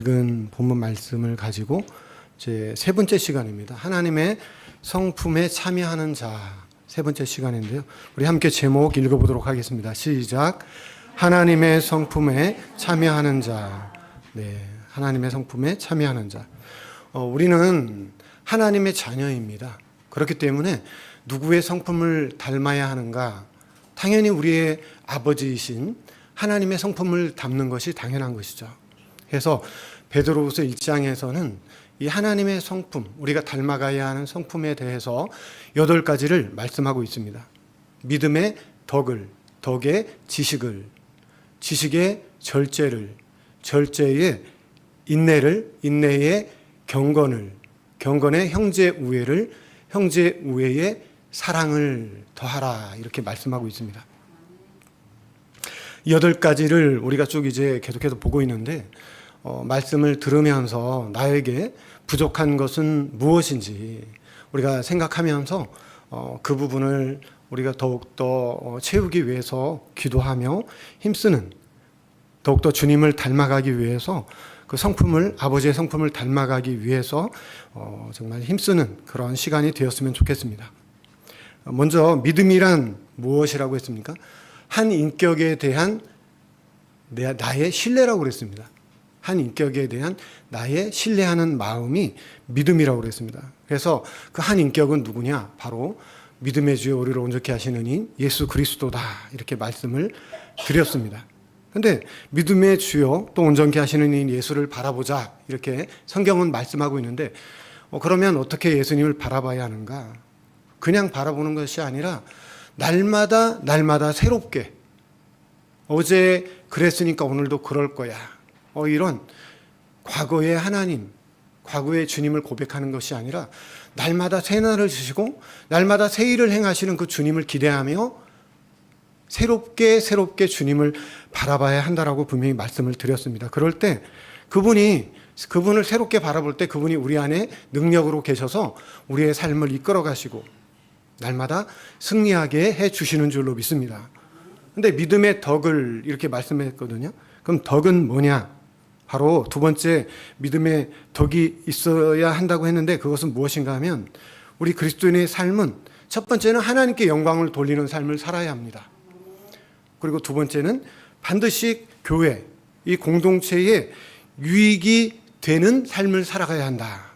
읽은 본문 말씀을 가지고 제 세 번째 시간입니다. 하나님의 성품에 참여하는 자 세 번째 시간인데요. 우리 함께 제목 읽어보도록 하겠습니다. 시작. 하나님의 성품에 참여하는 자. 네, 하나님의 성품에 참여하는 자. 우리는 하나님의 자녀입니다. 그렇기 때문에 누구의 성품을 닮아야 하는가? 당연히 우리의 아버지이신 하나님의 성품을 담는 것이 당연한 것이죠. 그래서 베드로후서 1장에서는 이 하나님의 성품, 우리가 닮아가야 하는 성품에 대해서 8가지를 말씀하고 있습니다. 믿음의 덕을, 덕의 지식을, 지식의 절제를, 절제의 인내를, 인내의 경건을, 경건의 형제 우애를, 형제 우애의 사랑을 더하라 이렇게 말씀하고 있습니다. 8가지를 우리가 쭉 이제 계속해서 보고 있는데 말씀을 들으면서 나에게 부족한 것은 무엇인지 우리가 생각하면서 그 부분을 우리가 더욱더 채우기 위해서 기도하며 힘쓰는, 더욱더 주님을 닮아가기 위해서 그 성품을, 아버지의 성품을 닮아가기 위해서 정말 힘쓰는 그런 시간이 되었으면 좋겠습니다. 먼저 믿음이란 무엇이라고 했습니까? 한 인격에 대한 나의 신뢰라고 그랬습니다. 한 인격에 대한 나의 신뢰하는 마음이 믿음이라고 그랬습니다. 그래서 그 한 인격은 누구냐? 바로 믿음의 주여 우리를 온전케 하시는 이 예수 그리스도다 이렇게 말씀을 드렸습니다. 그런데 믿음의 주여 또 온전케 하시는 이 예수를 바라보자 이렇게 성경은 말씀하고 있는데 그러면 어떻게 예수님을 바라봐야 하는가? 그냥 바라보는 것이 아니라 날마다 새롭게, 어제 그랬으니까 오늘도 그럴 거야, 이런 과거의 하나님, 과거의 주님을 고백하는 것이 아니라 날마다 새 날을 주시고 날마다 새 일을 행하시는 그 주님을 기대하며 새롭게 주님을 바라봐야 한다라고 분명히 말씀을 드렸습니다. 그럴 때 그분을 새롭게 바라볼 때 그분이 우리 안에 능력으로 계셔서 우리의 삶을 이끌어 가시고 날마다 승리하게 해 주시는 줄로 믿습니다. 근데 믿음의 덕을 이렇게 말씀했거든요. 그럼 덕은 뭐냐? 바로 두 번째 믿음의 덕이 있어야 한다고 했는데 그것은 무엇인가 하면 우리 그리스도인의 삶은 첫 번째는 하나님께 영광을 돌리는 삶을 살아야 합니다. 그리고 두 번째는 반드시 교회, 이 공동체에 유익이 되는 삶을 살아가야 한다.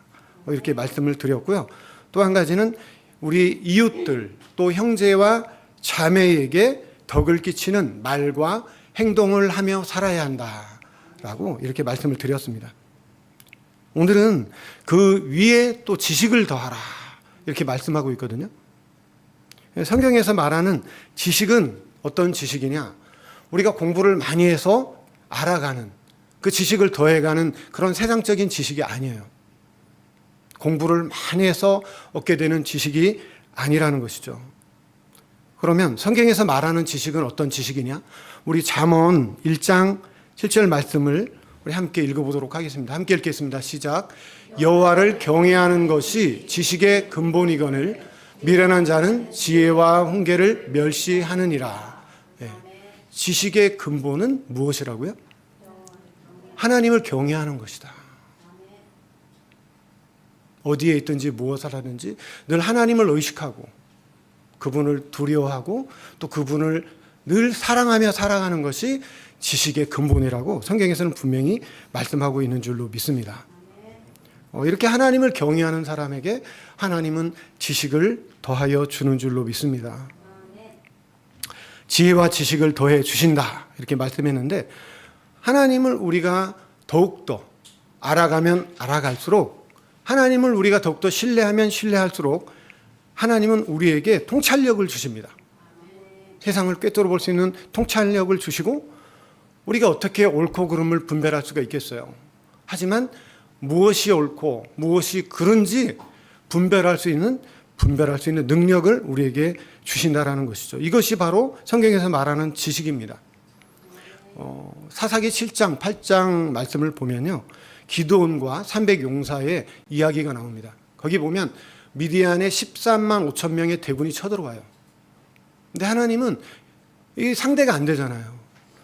이렇게 말씀을 드렸고요. 또 한 가지는 우리 이웃들 또 형제와 자매에게 덕을 끼치는 말과 행동을 하며 살아야 한다라고 이렇게 말씀을 드렸습니다. 오늘은 그 위에 또 지식을 더하라 이렇게 말씀하고 있거든요. 성경에서 말하는 지식은 어떤 지식이냐? 우리가 공부를 많이 해서 알아가는, 그 지식을 더해가는 그런 세상적인 지식이 아니에요. 공부를 많이 해서 얻게 되는 지식이 아니라는 것이죠. 그러면 성경에서 말하는 지식은 어떤 지식이냐? 우리 잠언 1장 7절 말씀을 우리 함께 읽어보도록 하겠습니다. 함께 읽겠습니다. 시작. 여호와를 경외하는 것이 지식의 근본이거늘 미련한 자는 지혜와 훈계를 멸시하느니라. 네. 지식의 근본은 무엇이라고요? 하나님을 경외하는 것이다. 어디에 있든지 무엇을 하든지 늘 하나님을 의식하고 그분을 두려워하고 또 그분을 늘 사랑하며 살아가는 것이 지식의 근본이라고 성경에서는 분명히 말씀하고 있는 줄로 믿습니다. 이렇게 하나님을 경외하는 사람에게 하나님은 지식을 더하여 주는 줄로 믿습니다. 지혜와 지식을 더해 주신다 이렇게 말씀했는데 하나님을 우리가 더욱더 알아가면 알아갈수록, 하나님을 우리가 더욱더 신뢰하면 신뢰할수록 하나님은 우리에게 통찰력을 주십니다. 세상을 꿰뚫어 볼 수 있는 통찰력을 주시고 우리가 어떻게 옳고 그름을 분별할 수가 있겠어요. 하지만 무엇이 옳고 무엇이 그른지 분별할 수 있는 능력을 우리에게 주신다라는 것이죠. 이것이 바로 성경에서 말하는 지식입니다. 사사기 7장, 8장 말씀을 보면요. 기드온과 300용사의 이야기가 나옵니다. 거기 보면 미디안에 13만 5천 명의 대군이 쳐들어와요. 근데 하나님은 이 상대가 안 되잖아요.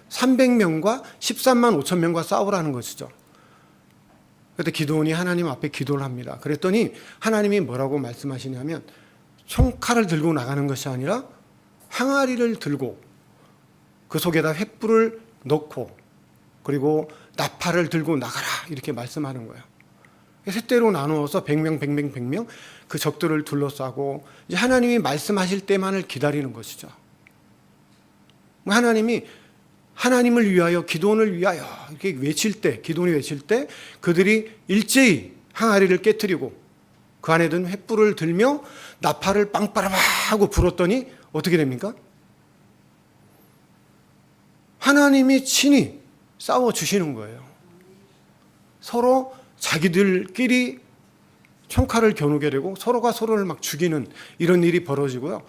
300명과 13만 5천 명과 싸우라는 것이죠. 그때 기드온이 하나님 앞에 기도를 합니다. 그랬더니 하나님이 뭐라고 말씀하시냐면 총칼을 들고 나가는 것이 아니라 항아리를 들고 그 속에다 횃불을 넣고 그리고 나팔을 들고 나가라 이렇게 말씀하는 거예요. 세 때로 나누어서 100명 그 적들을 둘러싸고 이제 하나님이 말씀하실 때만을 기다리는 것이죠. 하나님이 하나님을 위하여 기도원을 위하여 이렇게 외칠 때 기도원이 외칠 때 그들이 일제히 항아리를 깨트리고 그 안에 든 횃불을 들며 나팔을 빵빠라바 하고 불었더니 어떻게 됩니까? 하나님이 친히 싸워주시는 거예요. 서로 자기들끼리 총칼을 겨누게 되고 서로가 서로를 막 죽이는 이런 일이 벌어지고요.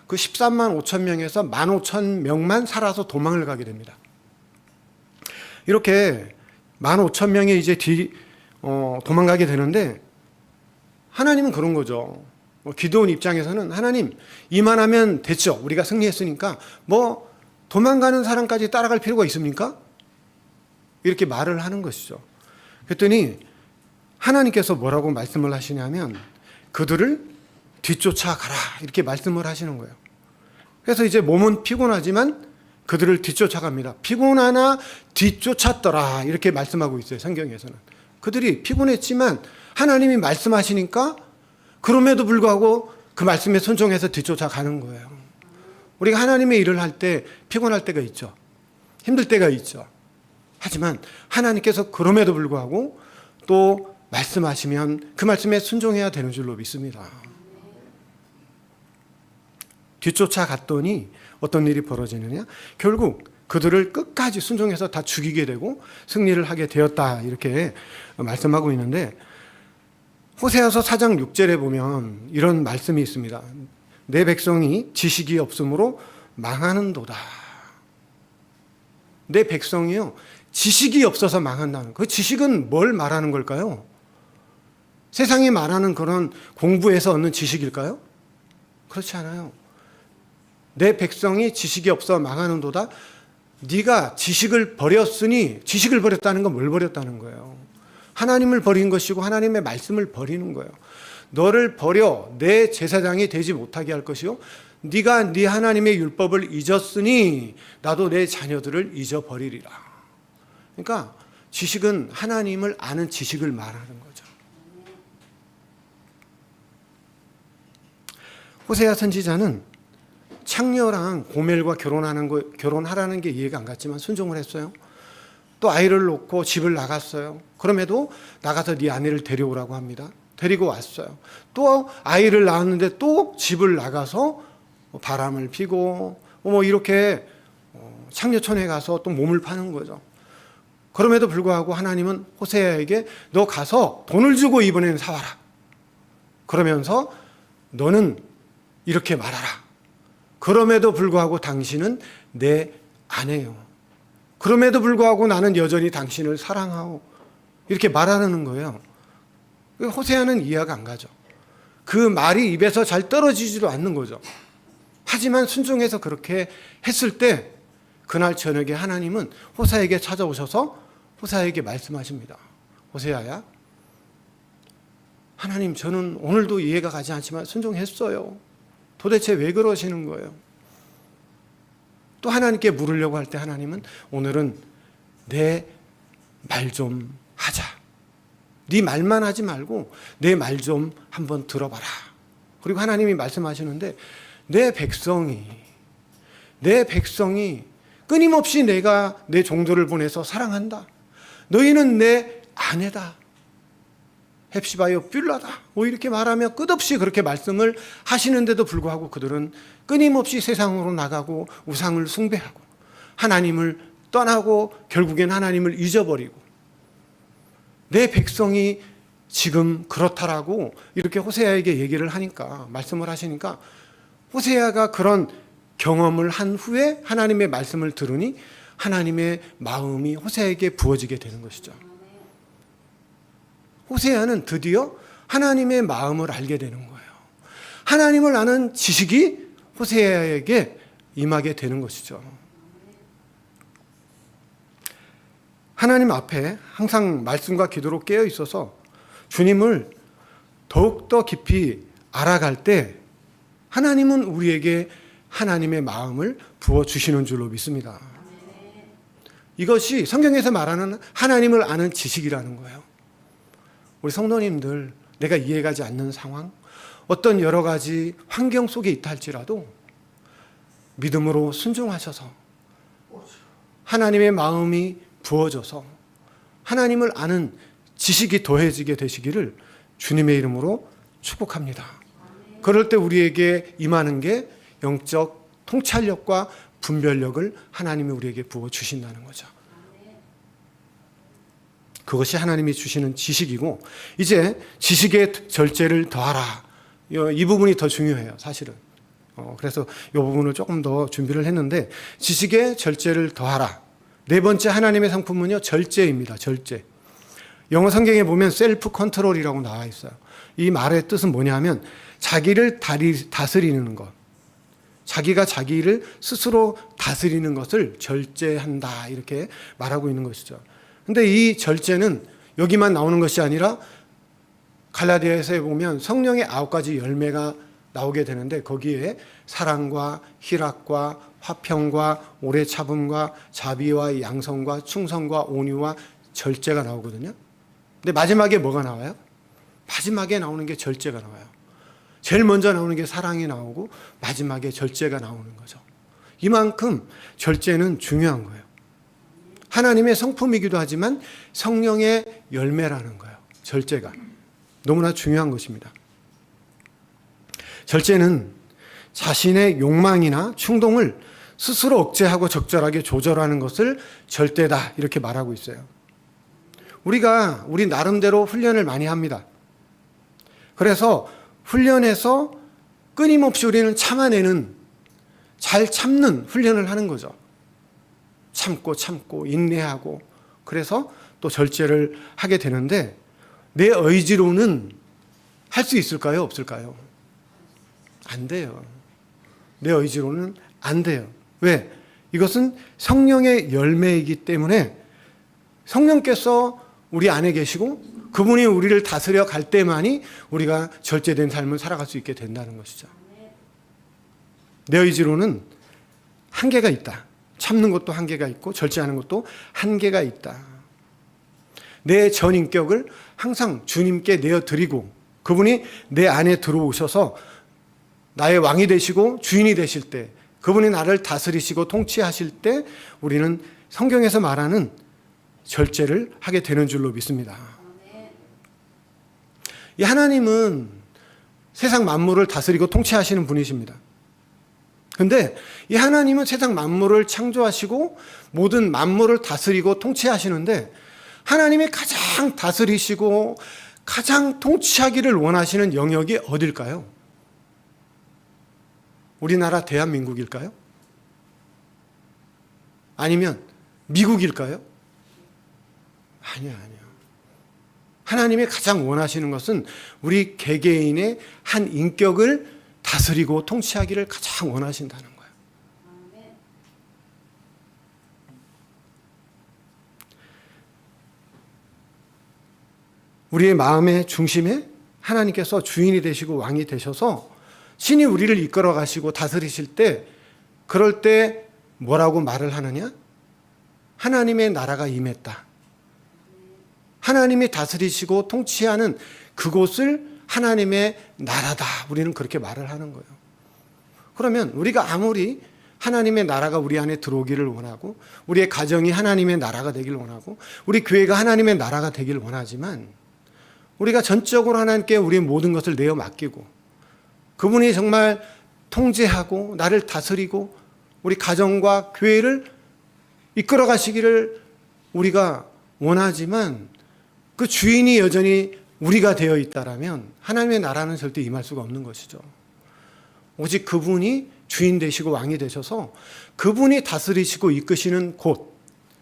그 13만 5천 명에서 1만 5천 명만 살아서 도망을 가게 됩니다. 이렇게 1만 5천 명이 이제 도망가게 되는데 하나님은 그런 거죠. 기드온 입장에서는 하나님 이만하면 됐죠. 우리가 승리했으니까 뭐 도망가는 사람까지 따라갈 필요가 있습니까? 이렇게 말을 하는 것이죠. 그랬더니 하나님께서 뭐라고 말씀을 하시냐면 그들을 뒤쫓아가라 이렇게 말씀을 하시는 거예요. 그래서 이제 몸은 피곤하지만 그들을 뒤쫓아갑니다. 피곤하나 뒤쫓았더라 이렇게 말씀하고 있어요. 성경에서는. 그들이 피곤했지만 하나님이 말씀하시니까 그럼에도 불구하고 그 말씀에 순종해서 뒤쫓아가는 거예요. 우리가 하나님의 일을 할 때 피곤할 때가 있죠. 힘들 때가 있죠. 하지만 하나님께서 그럼에도 불구하고 또 말씀하시면 그 말씀에 순종해야 되는 줄로 믿습니다. 뒤쫓아갔더니 어떤 일이 벌어지느냐? 결국 그들을 끝까지 순종해서 다 죽이게 되고 승리를 하게 되었다 이렇게 말씀하고 있는데 호세아서 4장 6절에 보면 이런 말씀이 있습니다. 내 백성이 지식이 없으므로 망하는도다. 내 백성이요 지식이 없어서 망한다는 그 지식은 뭘 말하는 걸까요? 세상이 말하는 그런 공부에서 얻는 지식일까요? 그렇지 않아요. 내 백성이 지식이 없어 망하는도다. 네가 지식을 버렸으니 지식을 버렸다는 건 뭘 버렸다는 거예요? 하나님을 버린 것이고 하나님의 말씀을 버리는 거예요. 너를 버려 내 제사장이 되지 못하게 할 것이요 네가 네 하나님의 율법을 잊었으니 나도 내 자녀들을 잊어버리리라. 그러니까 지식은 하나님을 아는 지식을 말하는 거죠. 호세아 선지자는 창녀랑 고멜과 결혼하라는 게 이해가 안 갔지만 순종을 했어요. 또 아이를 놓고 집을 나갔어요. 그럼에도 나가서 네 아내를 데려오라고 합니다. 데리고 왔어요. 또 아이를 낳았는데 또 집을 나가서 바람을 피고 뭐 이렇게 창녀촌에 가서 또 몸을 파는 거죠. 그럼에도 불구하고 하나님은 호세아에게 너 가서 돈을 주고 이번에는 사와라. 그러면서 너는 이렇게 말하라. 그럼에도 불구하고 당신은 내 아내요. 그럼에도 불구하고 나는 여전히 당신을 사랑하오. 이렇게 말하는 거예요. 호세아는 이해가 안 가죠. 그 말이 입에서 잘 떨어지지도 않는 거죠. 하지만 순종해서 그렇게 했을 때 그날 저녁에 하나님은 호세아에게 찾아오셔서 호세아에게 말씀하십니다. 호세아야, 하나님 저는 오늘도 이해가 가지 않지만 순종했어요. 도대체 왜 그러시는 거예요? 또 하나님께 물으려고 할 때 하나님은 오늘은 내 말 좀 하자. 네 말만 하지 말고 내 말 좀 한번 들어봐라. 그리고 하나님이 말씀하시는데 내 백성이 끊임없이 내가 내 종들을 보내서 사랑한다. 너희는 내 아내다. 헵시바여 뷸라다. 뭐 이렇게 말하며 끝없이 그렇게 말씀을 하시는데도 불구하고 그들은 끊임없이 세상으로 나가고 우상을 숭배하고 하나님을 떠나고 결국엔 하나님을 잊어버리고 내 백성이 지금 그렇다라고 이렇게 호세아에게 얘기를 하니까 말씀을 하시니까 호세아가 그런 경험을 한 후에 하나님의 말씀을 들으니 하나님의 마음이 호세아에게 부어지게 되는 것이죠. 호세아는 드디어 하나님의 마음을 알게 되는 거예요. 하나님을 아는 지식이 호세아에게 임하게 되는 것이죠. 하나님 앞에 항상 말씀과 기도로 깨어 있어서 주님을 더욱더 깊이 알아갈 때 하나님은 우리에게 하나님의 마음을 부어주시는 줄로 믿습니다. 이것이 성경에서 말하는 하나님을 아는 지식이라는 거예요. 우리 성도님들, 내가 이해가지 않는 상황, 어떤 여러 가지 환경 속에 있다 할지라도 믿음으로 순종하셔서 하나님의 마음이 부어져서 하나님을 아는 지식이 더해지게 되시기를 주님의 이름으로 축복합니다. 그럴 때 우리에게 임하는 게 영적 통찰력과 분별력을 하나님이 우리에게 부어주신다는 거죠. 그것이 하나님이 주시는 지식이고, 이제 지식의 절제를 더하라. 이 부분이 더 중요해요, 사실은. 그래서 이 부분을 조금 더 준비를 했는데, 지식의 절제를 더하라. 네 번째 하나님의 상품은요, 절제입니다. 절제. 영어 성경에 보면 셀프 컨트롤이라고 나와 있어요. 이 말의 뜻은 뭐냐면 자기를 다스리는 것. 자기가 자기를 스스로 다스리는 것을 절제한다, 이렇게 말하고 있는 것이죠. 근데 이 절제는 여기만 나오는 것이 아니라 갈라디아서에 보면 성령의 9가지 열매가 나오게 되는데, 거기에 사랑과 희락과 화평과 오래 참음과 자비와 양성과 충성과 온유와 절제가 나오거든요. 근데 마지막에 뭐가 나와요? 마지막에 나오는 게 절제가 나와요. 제일 먼저 나오는 게 사랑이 나오고 마지막에 절제가 나오는 거죠. 이만큼 절제는 중요한 거예요. 하나님의 성품이기도 하지만 성령의 열매라는 거예요. 절제가 너무나 중요한 것입니다. 절제는 자신의 욕망이나 충동을 스스로 억제하고 적절하게 조절하는 것을 절제다, 이렇게 말하고 있어요. 우리 나름대로 훈련을 많이 합니다. 그래서 훈련에서 끊임없이 우리는 참아내는, 잘 참는 훈련을 하는 거죠. 참고 인내하고, 그래서 또 절제를 하게 되는데, 내 의지로는 할 수 있을까요? 없을까요? 안 돼요. 내 의지로는 안 돼요. 왜? 이것은 성령의 열매이기 때문에 성령께서 우리 안에 계시고 그분이 우리를 다스려 갈 때만이 우리가 절제된 삶을 살아갈 수 있게 된다는 것이죠. 내 의지로는 한계가 있다. 참는 것도 한계가 있고 절제하는 것도 한계가 있다. 내 전인격을 항상 주님께 내어드리고 그분이 내 안에 들어오셔서 나의 왕이 되시고 주인이 되실 때, 그분이 나를 다스리시고 통치하실 때 우리는 성경에서 말하는 절제를 하게 되는 줄로 믿습니다. 이 하나님은 세상 만물을 다스리고 통치하시는 분이십니다. 그런데 이 하나님은 세상 만물을 창조하시고 모든 만물을 다스리고 통치하시는데, 하나님이 가장 다스리시고 가장 통치하기를 원하시는 영역이 어딜까요? 우리나라 대한민국일까요? 아니면 미국일까요? 아니요. 하나님이 가장 원하시는 것은 우리 개개인의 한 인격을 다스리고 통치하기를 가장 원하신다는 거예요. 우리의 마음의 중심에 하나님께서 주인이 되시고 왕이 되셔서 신이 우리를 이끌어 가시고 다스리실 때, 그럴 때 뭐라고 말을 하느냐? 하나님의 나라가 임했다. 하나님이 다스리시고 통치하는 그곳을 하나님의 나라다. 우리는 그렇게 말을 하는 거예요. 그러면 우리가 아무리 하나님의 나라가 우리 안에 들어오기를 원하고, 우리의 가정이 하나님의 나라가 되길 원하고, 우리 교회가 하나님의 나라가 되길 원하지만, 우리가 전적으로 하나님께 우리의 모든 것을 내어 맡기고 그분이 정말 통제하고 나를 다스리고 우리 가정과 교회를 이끌어 가시기를 우리가 원하지만, 그 주인이 여전히 우리가 되어 있다라면 하나님의 나라는 절대 임할 수가 없는 것이죠. 오직 그분이 주인 되시고 왕이 되셔서 그분이 다스리시고 이끄시는 곳,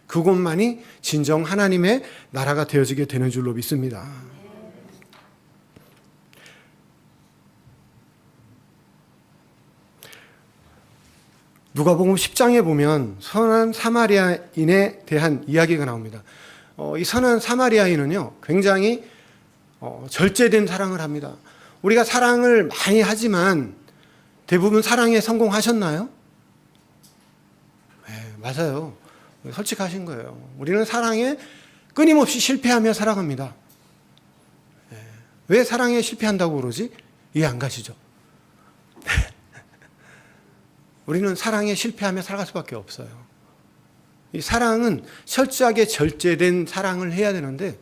그곳만이 진정 하나님의 나라가 되어지게 되는 줄로 믿습니다. 누가복음 10장에 보면 선한 사마리아인에 대한 이야기가 나옵니다. 이 선한 사마리아인은요, 굉장히 절제된 사랑을 합니다. 우리가 사랑을 많이 하지만 대부분 사랑에 성공하셨나요? 네, 맞아요. 솔직하신 거예요. 우리는 사랑에 끊임없이 실패하며 살아갑니다. 네, 왜 사랑에 실패한다고 그러지? 이해 안 가시죠? 우리는 사랑에 실패하며 살아갈 수밖에 없어요. 이 사랑은 철저하게 절제된 사랑을 해야 되는데,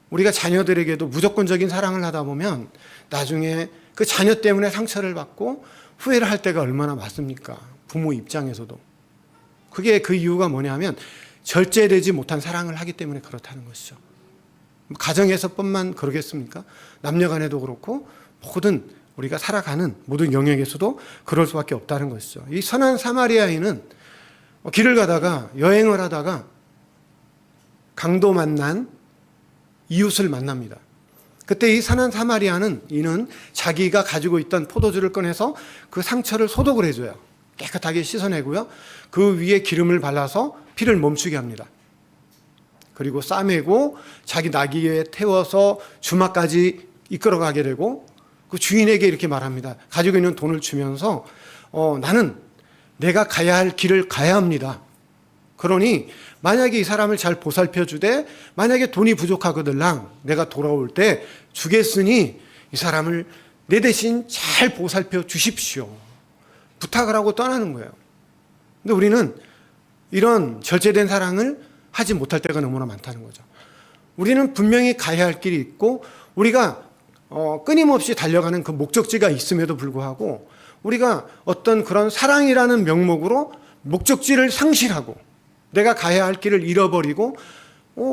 우리가 자녀들에게도 무조건적인 사랑을 하다 보면 나중에 그 자녀 때문에 상처를 받고 후회를 할 때가 얼마나 많습니까? 부모 입장에서도. 그게 그 이유가 뭐냐면 절제되지 못한 사랑을 하기 때문에 그렇다는 것이죠. 가정에서뿐만 그러겠습니까? 남녀 간에도 그렇고 모든 우리가 살아가는 모든 영역에서도 그럴 수밖에 없다는 것이죠. 이 선한 사마리아인은 길을 가다가, 여행을 하다가 강도 만난 이웃을 만납니다. 그때 이 선한 사마리아는 이는 자기가 가지고 있던 포도주를 꺼내서 그 상처를 소독을 해줘요. 깨끗하게 씻어내고요. 그 위에 기름을 발라서 피를 멈추게 합니다. 그리고 싸매고 자기 나귀에 태워서 주막까지 이끌어가게 되고, 그 주인에게 이렇게 말합니다. 가지고 있는 돈을 주면서 나는 내가 가야 할 길을 가야 합니다. 그러니 만약에 이 사람을 잘 보살펴 주되 만약에 돈이 부족하거들랑 내가 돌아올 때 주겠으니 이 사람을 내 대신 잘 보살펴 주십시오. 부탁을 하고 떠나는 거예요. 근데 우리는 이런 절제된 사랑을 하지 못할 때가 너무나 많다는 거죠. 우리는 분명히 가야 할 길이 있고 우리가 끊임없이 달려가는 그 목적지가 있음에도 불구하고 우리가 어떤 그런 사랑이라는 명목으로 목적지를 상실하고 내가 가야 할 길을 잃어버리고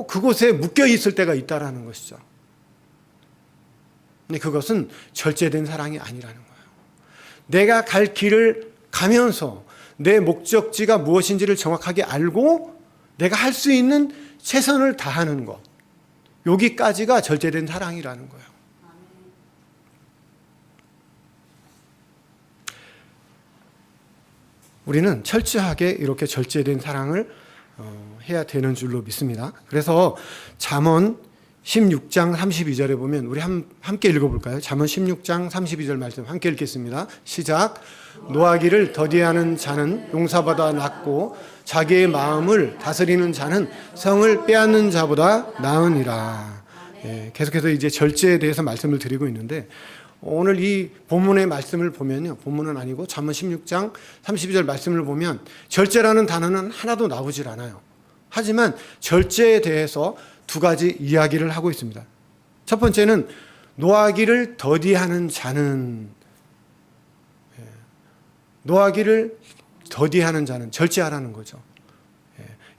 그곳에 묶여 있을 때가 있다라는 것이죠. 근데 그것은 절제된 사랑이 아니라는 거예요. 내가 갈 길을 가면서 내 목적지가 무엇인지를 정확하게 알고 내가 할 수 있는 최선을 다하는 것, 여기까지가 절제된 사랑이라는 거예요. 우리는 철저하게 이렇게 절제된 사랑을 해야 되는 줄로 믿습니다. 그래서 잠언 16장 32절에 보면 우리 함께 읽어볼까요? 잠언 16장 32절 말씀 함께 읽겠습니다. 시작. 노하기를 더디하는 자는 용사보다 낫고 자기의 마음을 다스리는 자는 성을 빼앗는 자보다 나으니라. 계속해서 이제 절제에 대해서 말씀을 드리고 있는데 오늘 이 본문의 말씀을 보면요, 본문은 아니고 잠언 16장 32절 말씀을 보면 절제라는 단어는 하나도 나오질 않아요. 하지만 절제에 대해서 두 가지 이야기를 하고 있습니다. 첫 번째는 노하기를 더디하는 자는, 노하기를 더디하는 자는 절제하라는 거죠.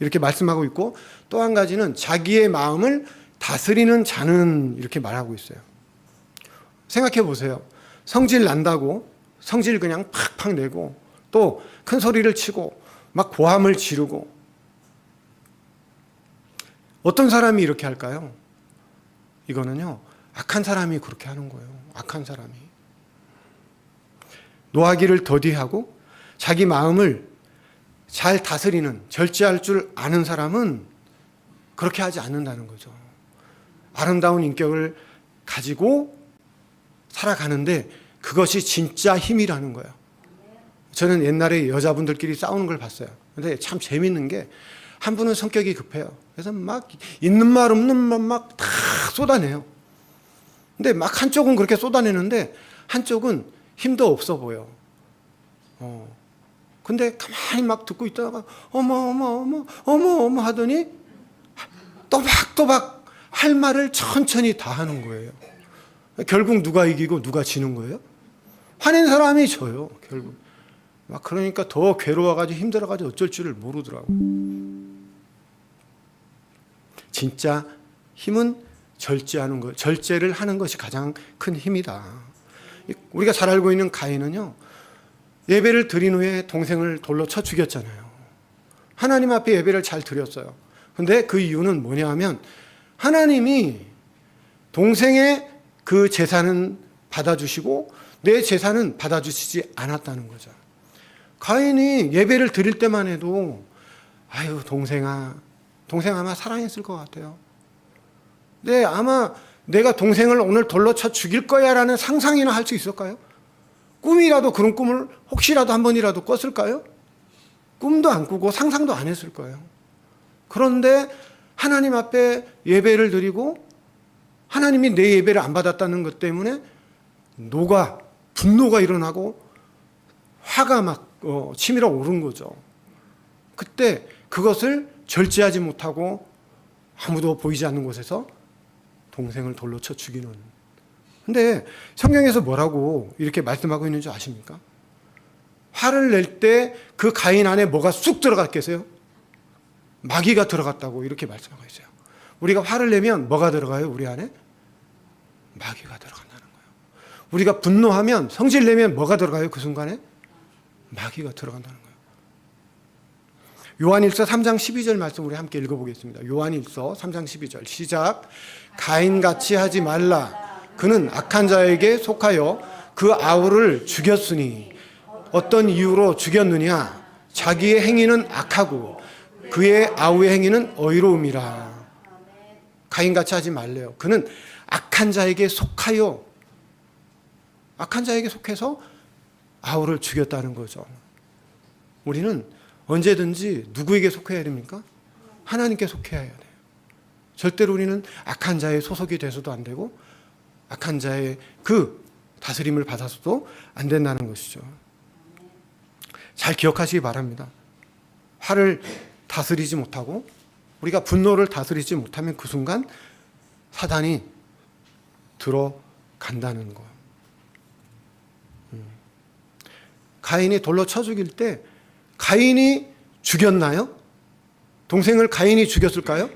이렇게 말씀하고 있고, 또 한 가지는 자기의 마음을 다스리는 자는 이렇게 말하고 있어요. 생각해 보세요. 성질 난다고 성질 그냥 팍팍 내고 또 큰 소리를 치고 막 고함을 지르고, 어떤 사람이 이렇게 할까요? 이거는요, 악한 사람이 그렇게 하는 거예요. 악한 사람이. 노하기를 더디하고 자기 마음을 잘 다스리는, 절제할 줄 아는 사람은 그렇게 하지 않는다는 거죠. 아름다운 인격을 가지고 살아가는데 그것이 진짜 힘이라는 거예요. 저는 옛날에 여자분들끼리 싸우는 걸 봤어요. 근데 참 재밌는 게 한 분은 성격이 급해요. 그래서 막 있는 말 없는 말 막 다 쏟아내요. 근데 막 한쪽은 그렇게 쏟아내는데 한쪽은 힘도 없어 보여. 근데 가만히 막 듣고 있다가 어머 하더니 또박또박 할 말을 천천히 다 하는 거예요. 결국 누가 이기고 누가 지는 거예요? 화낸 사람이 져요, 결국. 막 그러니까 더 괴로워가지고 힘들어가지고 어쩔 줄을 모르더라고. 진짜 힘은 절제하는 것, 절제를 하는 것이 가장 큰 힘이다. 우리가 잘 알고 있는 가인은요, 예배를 드린 후에 동생을 돌로 쳐 죽였잖아요. 하나님 앞에 예배를 잘 드렸어요. 근데 그 이유는 뭐냐 하면 하나님이 동생의 그 제사는 받아주시고 내 제사는 받아주시지 않았다는 거죠. 가인이 예배를 드릴 때만 해도 아유 동생아 동생 아마 사랑했을 것 같아요. 근데 아마 내가 동생을 오늘 돌로 쳐 죽일 거야 라는 상상이나 할 수 있을까요? 꿈이라도 그런 꿈을 혹시라도 한 번이라도 꿨을까요? 꿈도 안 꾸고 상상도 안 했을 거예요. 그런데 하나님 앞에 예배를 드리고 하나님이 내 예배를 안 받았다는 것 때문에 분노가 일어나고 화가 막 치밀어 오른 거죠. 그때 그것을 절제하지 못하고 아무도 보이지 않는 곳에서 동생을 돌로 쳐 죽이는. 근데 성경에서 뭐라고 이렇게 말씀하고 있는 줄 아십니까? 화를 낼 때 그 가인 안에 뭐가 쑥 들어갔겠어요? 마귀가 들어갔다고 이렇게 말씀하고 있어요. 우리가 화를 내면 뭐가 들어가요? 우리 안에? 마귀가 들어간다는 거예요. 우리가 분노하면, 성질 내면 뭐가 들어가요? 그 순간에? 마귀가 들어간다는 거예요. 요한일서 3장 12절 말씀 우리 함께 읽어보겠습니다. 요한일서 3장 12절 시작. 가인같이 하지 말라. 그는 악한 자에게 속하여 그 아우를 죽였으니 어떤 이유로 죽였느냐? 자기의 행위는 악하고 그의 아우의 행위는 의로움이라. 가인같이 하지 말래요. 그는 악한 자에게 속하여, 악한 자에게 속해서 아우를 죽였다는 거죠. 우리는 언제든지 누구에게 속해야 됩니까? 하나님께 속해야 돼요. 절대로 우리는 악한 자의 소속이 돼서도 안 되고 악한 자의 그 다스림을 받아서도 안 된다는 것이죠. 잘 기억하시기 바랍니다. 화를 다스리지 못하고 우리가 분노를 다스리지 못하면 그 순간 사단이 들어간다는 거. 가인이 돌로 쳐 죽일 때 가인이 죽였나요? 동생을 가인이 죽였을까요?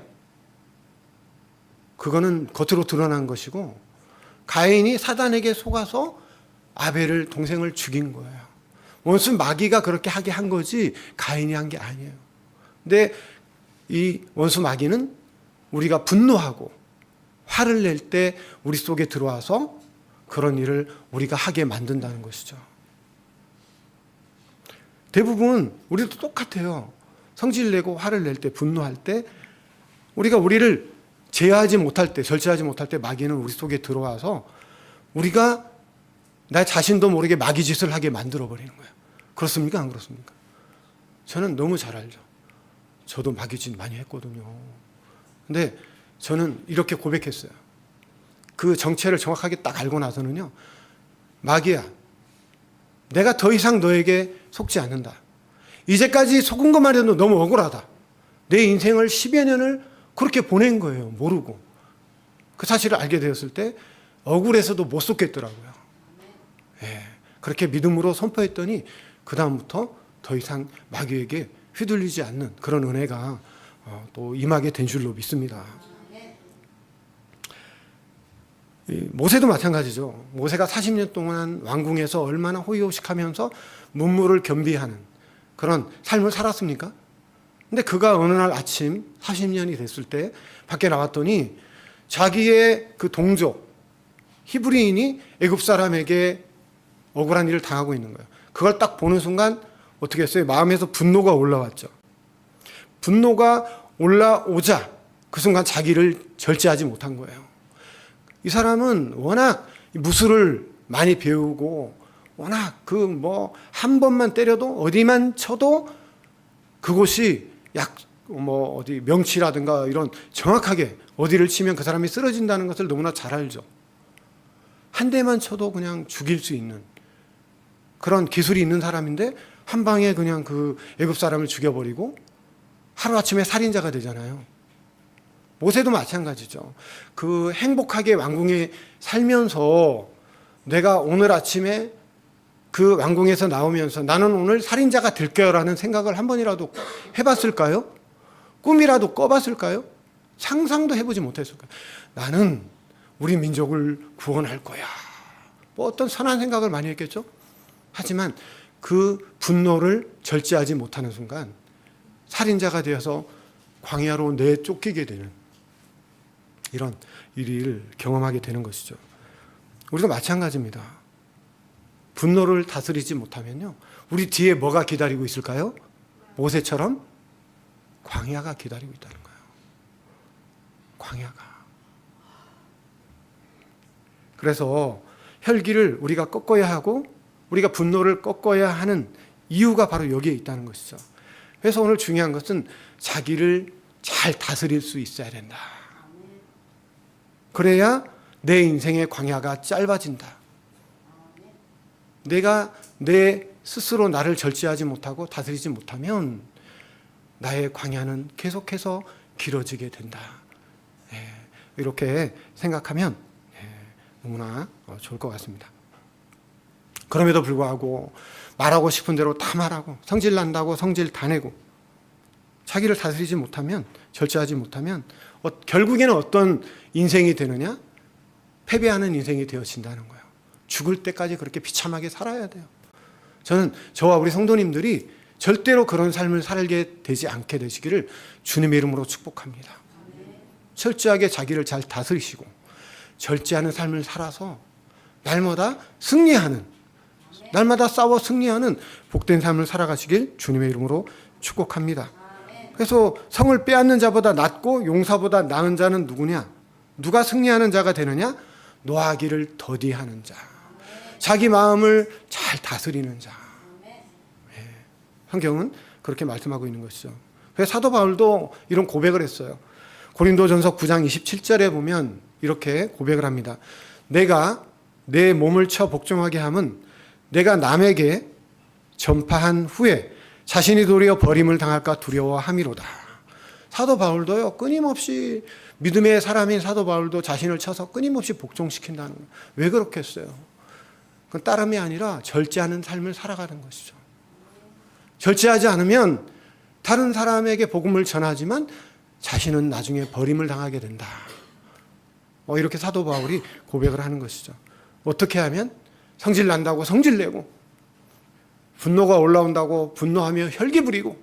그거는 겉으로 드러난 것이고 가인이 사단에게 속아서 아벨을 동생을 죽인 거예요. 원수 마귀가 그렇게 하게 한 거지 가인이 한 게 아니에요. 근데 이 원수 마귀는 우리가 분노하고 화를 낼 때 우리 속에 들어와서 그런 일을 우리가 하게 만든다는 것이죠. 대부분 우리도 똑같아요. 성질내고 화를 낼 때, 분노할 때 우리가 우리를 제어하지 못할 때, 절제하지 못할 때 마귀는 우리 속에 들어와서 우리가 나 자신도 모르게 마귀 짓을 하게 만들어버리는 거예요. 그렇습니까? 안 그렇습니까? 저는 너무 잘 알죠. 저도 마귀 짓 많이 했거든요. 근데 저는 이렇게 고백했어요. 그 정체를 정확하게 딱 알고 나서는요. 마귀야, 내가 더 이상 너에게 속지 않는다. 이제까지 속은 것만 해도 너무 억울하다. 내 인생을 10여 년을 그렇게 보낸 거예요. 모르고. 그 사실을 알게 되었을 때 억울해서도 못 속겠더라고요. 예, 그렇게 믿음으로 선포했더니 그 다음부터 더 이상 마귀에게 휘둘리지 않는 그런 은혜가 또 임하게 된 줄로 믿습니다. 모세도 마찬가지죠. 모세가 40년 동안 왕궁에서 얼마나 호의호식하면서 문무를 겸비하는 그런 삶을 살았습니까? 근데 그가 어느 날 아침 40년이 됐을 때 밖에 나왔더니 자기의 그 동족 히브리인이 애굽 사람에게 억울한 일을 당하고 있는 거예요. 그걸 딱 보는 순간 어떻게 했어요? 마음에서 분노가 올라왔죠. 분노가 올라오자 그 순간 자기를 절제하지 못한 거예요. 이 사람은 워낙 무술을 많이 배우고 워낙 한 번만 때려도 어디만 쳐도 그곳이 어디 명치라든가 이런 정확하게 어디를 치면 그 사람이 쓰러진다는 것을 너무나 잘 알죠. 한 대만 쳐도 그냥 죽일 수 있는 그런 기술이 있는 사람인데 한 방에 그냥 그 애굽 사람을 죽여버리고 하루아침에 살인자가 되잖아요. 모세도 마찬가지죠. 그 행복하게 왕궁에 살면서 내가 오늘 아침에 그 왕궁에서 나오면서 나는 오늘 살인자가 될 거라는 생각을 한 번이라도 해봤을까요? 꿈이라도 꿔봤을까요? 상상도 해보지 못했을까요? 나는 우리 민족을 구원할 거야. 어떤 선한 생각을 많이 했겠죠? 하지만 그 분노를 절제하지 못하는 순간 살인자가 되어서 광야로 내쫓기게 되는 이런 일을 경험하게 되는 것이죠. 우리도 마찬가지입니다. 분노를 다스리지 못하면요, 우리 뒤에 뭐가 기다리고 있을까요? 모세처럼 광야가 기다리고 있다는 거예요. 광야가. 그래서 혈기를 우리가 꺾어야 하고 우리가 분노를 꺾어야 하는 이유가 바로 여기에 있다는 것이죠. 그래서 오늘 중요한 것은 자기를 잘 다스릴 수 있어야 된다. 그래야 내 인생의 광야가 짧아진다. 내가 내 스스로 나를 절제하지 못하고 다스리지 못하면 나의 광야는 계속해서 길어지게 된다. 이렇게 생각하면 너무나 좋을 것 같습니다. 그럼에도 불구하고 말하고 싶은 대로 다 말하고 성질 난다고 성질 다 내고 자기를 다스리지 못하면, 절제하지 못하면 결국에는 어떤 인생이 되느냐? 패배하는 인생이 되어진다는 거예요. 죽을 때까지 그렇게 비참하게 살아야 돼요. 저는 저와 우리 성도님들이 절대로 그런 삶을 살게 되지 않게 되시기를 주님의 이름으로 축복합니다. 철저하게 자기를 잘 다스리시고 절제하는 삶을 살아서 날마다 승리하는, 날마다 싸워 승리하는 복된 삶을 살아가시길 주님의 이름으로 축복합니다. 그래서 성을 빼앗는 자보다 낫고 용사보다 나은 자는 누구냐? 누가 승리하는 자가 되느냐? 노하기를 더디하는 자, 자기 마음을 잘 다스리는 자. 성경은 그렇게 말씀하고 있는 것이죠. 그래서 사도 바울도 이런 고백을 했어요. 고린도전서 9장 27절에 보면 이렇게 고백을 합니다. 내가 내 몸을 쳐 복종하게 함은 내가 남에게 전파한 후에 자신이 도리어 버림을 당할까 두려워함이로다. 사도 바울도요, 끊임없이 믿음의 사람인 사도 바울도 자신을 쳐서 끊임없이 복종시킨다는 거예요. 왜 그렇게 했어요? 그건 다름이 아니라 절제하는 삶을 살아가는 것이죠. 절제하지 않으면 다른 사람에게 복음을 전하지만 자신은 나중에 버림을 당하게 된다. 이렇게 사도 바울이 고백을 하는 것이죠. 어떻게 하면? 성질 난다고 성질 내고, 분노가 올라온다고 분노하며 혈기 부리고,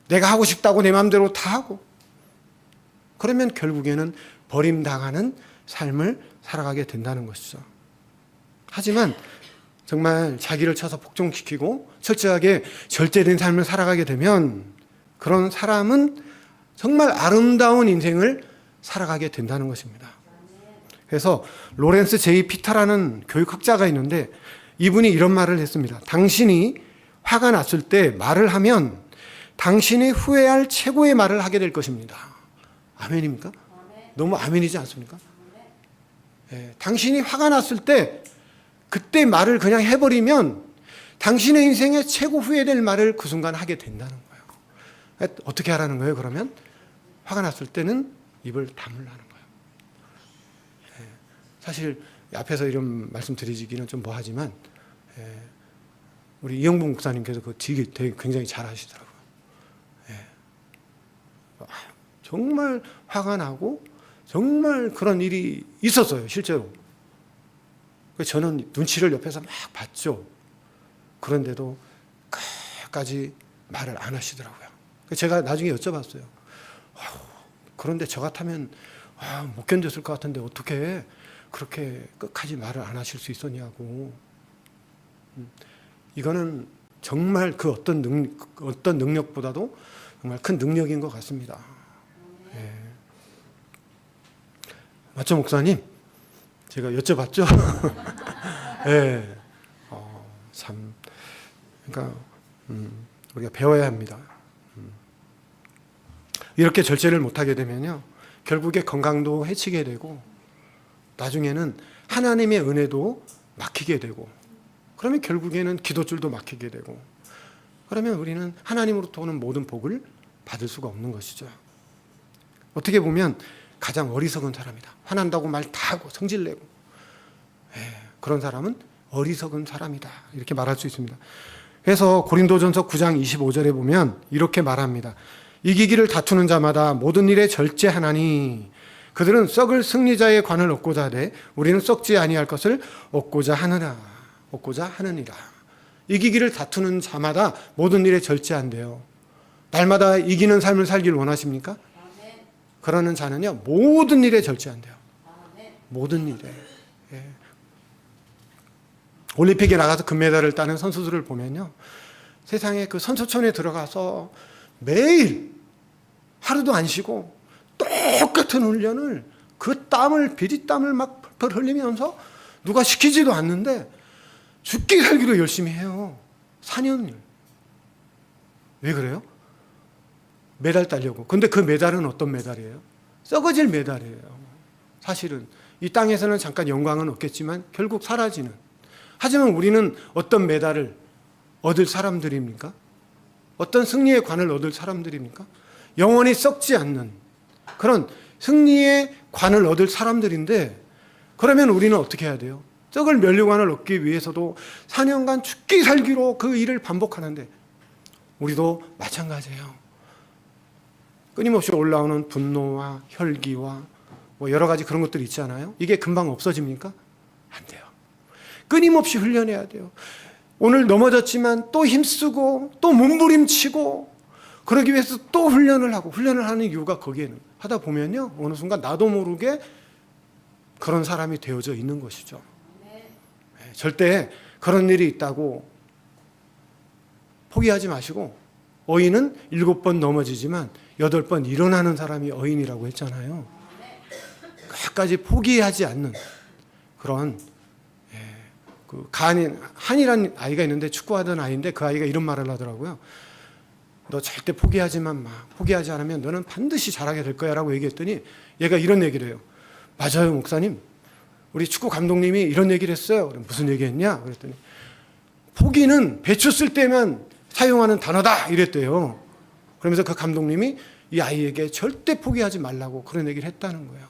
내가 하고 싶다고 내 마음대로 다 하고, 그러면 결국에는 버림당하는 삶을 살아가게 된다는 것이죠. 하지만 정말 자기를 쳐서 복종시키고 철저하게 절제된 삶을 살아가게 되면 그런 사람은 정말 아름다운 인생을 살아가게 된다는 것입니다. 그래서 로렌스 제이 피타라는 교육학자가 있는데 이분이 이런 말을 했습니다. 당신이 화가 났을 때 말을 하면 당신이 후회할 최고의 말을 하게 될 것입니다. 아멘입니까? 너무 아멘이지 않습니까? 당신이 화가 났을 때 그때 말을 그냥 해버리면 당신의 인생의 최고 후회될 말을 그 순간 하게 된다는 거예요. 어떻게 하라는 거예요? 그러면 화가 났을 때는 입을 다물라는 거예요. 사실 앞에서 이런 말씀 드리기는 좀 뭐하지만 우리 이영봉 목사님께서 그 되게 굉장히 잘 하시더라고요. 정말 화가 나고 정말 그런 일이 있었어요, 실제로. 저는 눈치를 옆에서 막 봤죠. 그런데도 끝까지 말을 안 하시더라고요. 제가 나중에 여쭤봤어요. 그런데 저 같으면 못 견뎠을 것 같은데 어떻게 그렇게 끝까지 말을 안 하실 수 있었냐고. 이거는 정말 그 어떤 능력보다도 정말 큰 능력인 것 같습니다. 맞죠, 목사님? 제가 여쭤봤죠? 참, 그러니까 우리가 배워야 합니다. 이렇게 절제를 못하게 되면요, 결국에 건강도 해치게 되고, 나중에는 하나님의 은혜도 막히게 되고, 그러면 결국에는 기도줄도 막히게 되고, 그러면 우리는 하나님으로부터 오는 모든 복을 받을 수가 없는 것이죠. 어떻게 보면 가장 어리석은 사람이다. 화난다고 말 다 하고 성질내고, 그런 사람은 어리석은 사람이다. 이렇게 말할 수 있습니다. 그래서 고린도전서 9장 25절에 보면 이렇게 말합니다. 이기기를 다투는 자마다 모든 일에 절제하나니 그들은 썩을 승리자의 관을 얻고자 하되 우리는 썩지 아니할 것을 얻고자 하느니라. 이기기를 다투는 자마다 모든 일에 절제한대요. 날마다 이기는 삶을 살길 원하십니까? 그러는 자는요, 모든 일에 절제한대요. 모든 일에. 올림픽에 나가서 금메달을 따는 선수들을 보면요, 세상에 그 선수촌에 들어가서 매일 하루도 안 쉬고 똑같은 훈련을 그 땀을 비릿땀을 막 펄펄 흘리면서 누가 시키지도 않는데 죽기 살기로 열심히 해요. 4년을. 왜 그래요? 메달 따려고. 근데 그 메달은 어떤 메달이에요? 썩어질 메달이에요. 사실은 이 땅에서는 잠깐 영광은 없겠지만 결국 사라지는. 하지만 우리는 어떤 메달을 얻을 사람들입니까? 어떤 승리의 관을 얻을 사람들입니까? 영원히 썩지 않는 그런 승리의 관을 얻을 사람들인데, 그러면 우리는 어떻게 해야 돼요? 썩을 면류관을 얻기 위해서도 4년간 죽기 살기로 그 일을 반복하는데, 우리도 마찬가지예요. 끊임없이 올라오는 분노와 혈기와 뭐 여러 가지 그런 것들이 있잖아요. 이게 금방 없어집니까? 안 돼요. 끊임없이 훈련해야 돼요. 오늘 넘어졌지만 또 힘쓰고 또 몸부림치고 그러기 위해서 또 훈련을 하고, 훈련을 하는 이유가 거기에는 하다 보면요, 어느 순간 나도 모르게 그런 사람이 되어져 있는 것이죠. 절대 그런 일이 있다고 포기하지 마시고, 어인은 7번 넘어지지만 8번 일어나는 사람이 어인이라고 했잖아요. 끝까지 포기하지 않는 그런, 그 한이라는 아이가 있는데 축구하던 아이인데 그 아이가 이런 말을 하더라고요. 너 절대 포기하지만 마. 포기하지 않으면 너는 반드시 잘하게 될 거야 라고 얘기했더니 얘가 이런 얘기를 해요. 맞아요, 목사님. 우리 축구 감독님이 이런 얘기를 했어요. 그럼 무슨 얘기 했냐? 그랬더니 포기는 배추 쓸 때만 사용하는 단어다 이랬대요. 그러면서 그 감독님이 이 아이에게 절대 포기하지 말라고 그런 얘기를 했다는 거예요.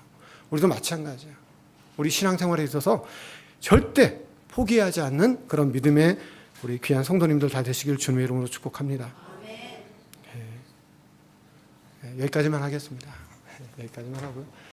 우리도 마찬가지야. 우리 신앙생활에 있어서 절대 포기하지 않는 그런 믿음의 우리 귀한 성도님들 다 되시길 주님의 이름으로 축복합니다. 여기까지만 하겠습니다. 여기까지만 하고요.